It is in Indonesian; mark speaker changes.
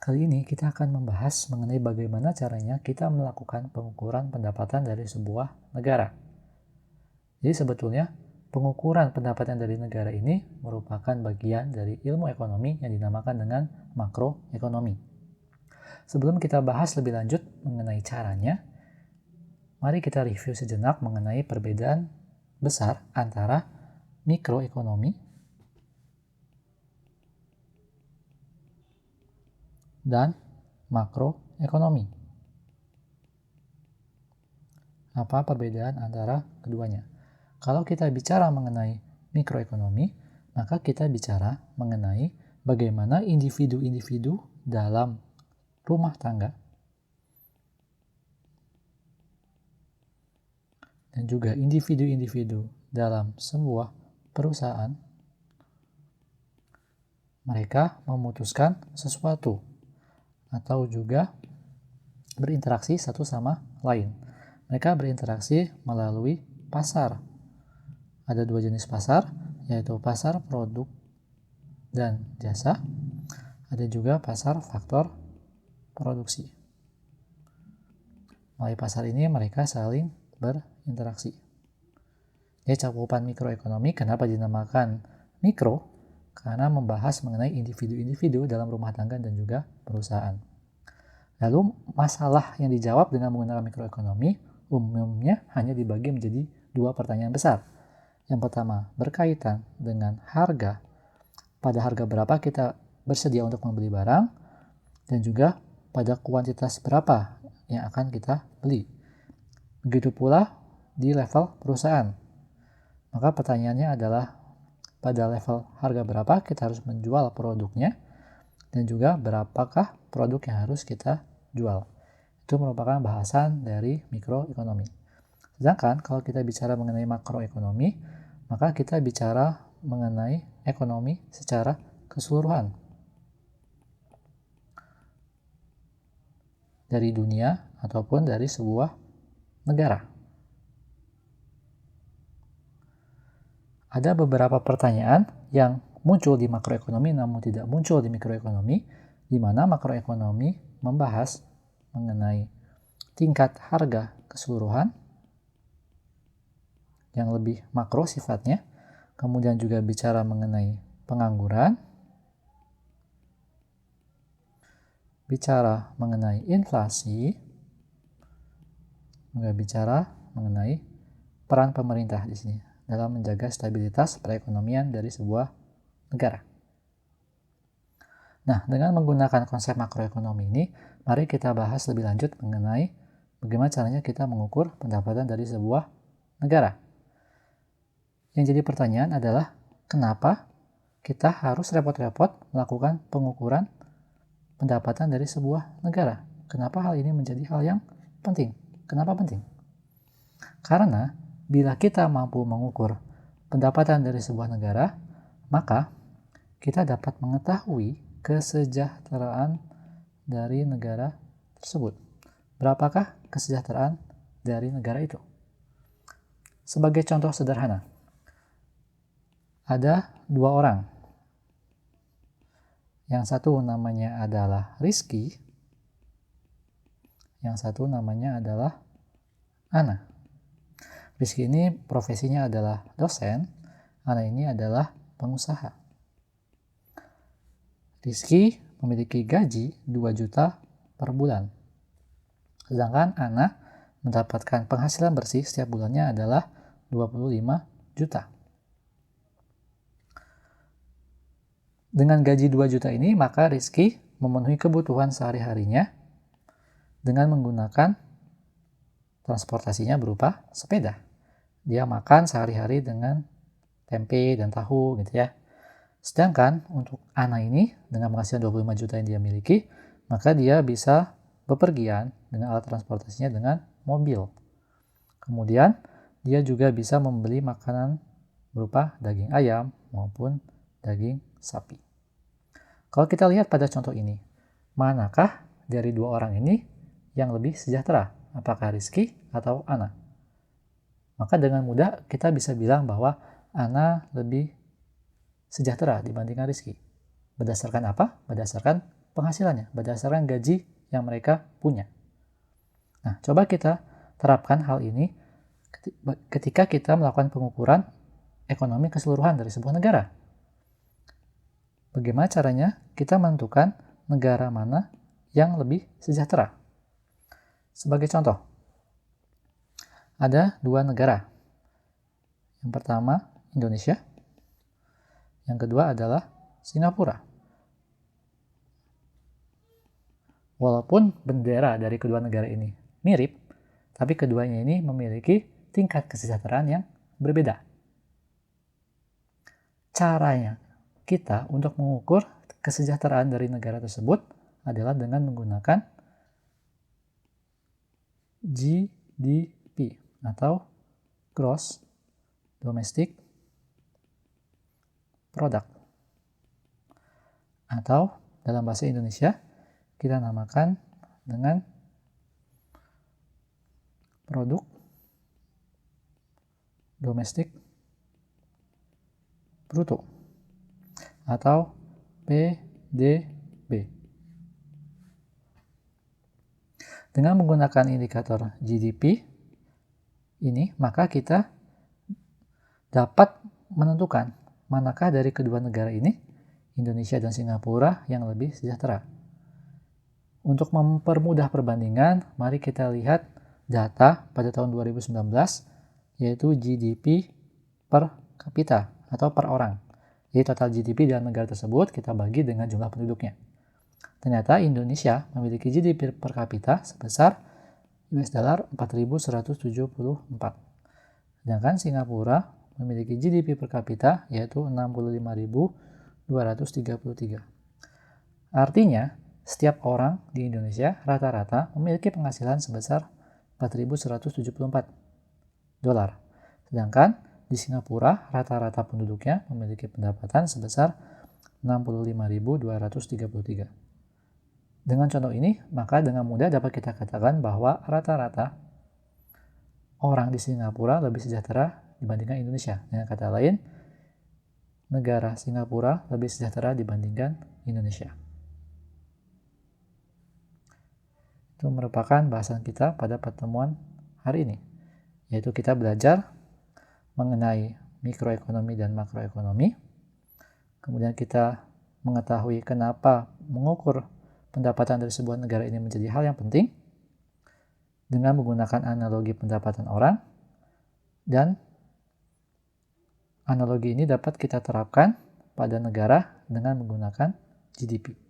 Speaker 1: Kali ini kita akan membahas mengenai bagaimana caranya kita melakukan pengukuran pendapatan dari sebuah negara. Jadi sebetulnya pengukuran pendapatan dari negara ini merupakan bagian dari ilmu ekonomi yang dinamakan dengan makroekonomi. Sebelum kita bahas lebih lanjut mengenai caranya, mari kita review sejenak mengenai perbedaan besar antara mikroekonomi dan makroekonomi. Apa perbedaan antara keduanya? Kalau kita bicara mengenai mikroekonomi, maka kita bicara mengenai bagaimana individu-individu dalam rumah tangga dan juga individu-individu dalam sebuah perusahaan mereka memutuskan sesuatu atau juga berinteraksi satu sama lain. Mereka berinteraksi melalui pasar. Ada dua jenis pasar, yaitu pasar produk dan jasa. Ada juga pasar faktor produksi. Melalui pasar ini mereka saling berinteraksi. Jadi cakupan mikroekonomi kenapa dinamakan mikro? Karena membahas mengenai individu-individu dalam rumah tangga dan juga perusahaan. Lalu masalah yang dijawab dengan menggunakan mikroekonomi umumnya hanya dibagi menjadi dua pertanyaan besar. Yang pertama berkaitan dengan harga. Pada harga berapa kita bersedia untuk membeli barang, dan juga pada kuantitas berapa yang akan kita beli. Begitu pula di level perusahaan. Maka pertanyaannya adalah pada level harga berapa kita harus menjual produknya, dan juga berapakah produk yang harus kita jual. Itu merupakan bahasan dari mikroekonomi. Sedangkan kalau kita bicara mengenai makroekonomi, maka kita bicara mengenai ekonomi secara keseluruhan. Dari dunia ataupun dari sebuah negara. Ada beberapa pertanyaan yang muncul di makroekonomi namun tidak muncul di mikroekonomi, di mana makroekonomi membahas mengenai tingkat harga keseluruhan yang lebih makro sifatnya, kemudian juga bicara mengenai pengangguran, bicara mengenai inflasi, juga bicara mengenai peran pemerintah di sini dalam menjaga stabilitas perekonomian dari sebuah negara. Nah, dengan menggunakan konsep makroekonomi ini, mari kita bahas lebih lanjut mengenai bagaimana caranya kita mengukur pendapatan dari sebuah negara. Yang jadi pertanyaan adalah, kenapa kita harus repot-repot melakukan pengukuran pendapatan dari sebuah negara? Kenapa hal ini menjadi hal yang penting? Kenapa penting? Karena bila kita mampu mengukur pendapatan dari sebuah negara, maka kita dapat mengetahui kesejahteraan dari negara tersebut. Berapakah kesejahteraan dari negara itu? Sebagai contoh sederhana, ada dua orang. Yang satu namanya adalah Rizky, yang satu namanya adalah Ana. Rizky ini profesinya adalah dosen, Ana ini adalah pengusaha. Rizky memiliki gaji 2 juta per bulan. Sedangkan Ana mendapatkan penghasilan bersih setiap bulannya adalah 25 juta. Dengan gaji 2 juta ini, maka Rizky memenuhi kebutuhan sehari-harinya dengan menggunakan transportasinya berupa sepeda. Dia makan sehari-hari dengan tempe dan tahu gitu ya. Sedangkan untuk Ana ini dengan penghasilan 25 juta yang dia miliki, maka dia bisa bepergian dengan alat transportasinya dengan mobil. Kemudian dia juga bisa membeli makanan berupa daging ayam maupun daging sapi. Kalau kita lihat pada contoh ini, manakah dari dua orang ini yang lebih sejahtera? Apakah Rizky atau Ana? Maka dengan mudah kita bisa bilang bahwa Ana lebih sejahtera dibandingkan Rizky. Berdasarkan apa? Berdasarkan penghasilannya berdasarkan gaji yang mereka punya. Nah, coba kita terapkan hal ini ketika kita melakukan pengukuran ekonomi keseluruhan dari sebuah negara. Bagaimana caranya kita menentukan negara mana yang lebih sejahtera? Sebagai contoh, ada dua negara. Yang pertama, Indonesia. Yang kedua adalah Singapura. Walaupun bendera dari kedua negara ini mirip, tapi keduanya ini memiliki tingkat kesejahteraan yang berbeda. Caranya kita untuk mengukur kesejahteraan dari negara tersebut adalah dengan menggunakan GDP atau Gross Domestic Product, atau dalam bahasa Indonesia kita namakan dengan produk domestik bruto atau PDB. Dengan menggunakan indikator GDP ini, maka kita dapat menentukan manakah dari kedua negara ini, Indonesia dan Singapura, yang lebih sejahtera. Untuk mempermudah perbandingan, mari kita lihat data pada tahun 2019, yaitu GDP per kapita atau per orang. Jadi total GDP dalam negara tersebut kita bagi dengan jumlah penduduknya. Ternyata Indonesia memiliki GDP per kapita sebesar US dollar 4.174. Sedangkan Singapura memiliki GDP per kapita yaitu 65.233. Artinya, setiap orang di Indonesia rata-rata memiliki penghasilan sebesar 4.174 dolar. Sedangkan di Singapura rata-rata penduduknya memiliki pendapatan sebesar 65.233. Dengan contoh ini, maka dengan mudah dapat kita katakan bahwa rata-rata orang di Singapura lebih sejahtera dibandingkan Indonesia. Dengan kata lain, negara Singapura lebih sejahtera dibandingkan Indonesia. Itu merupakan bahasan kita pada pertemuan hari ini, yaitu kita belajar mengenai mikroekonomi dan makroekonomi. Kemudian kita mengetahui kenapa mengukur pendapatan dari sebuah negara ini menjadi hal yang penting dengan menggunakan analogi pendapatan orang, dan analogi ini dapat kita terapkan pada negara dengan menggunakan GDP.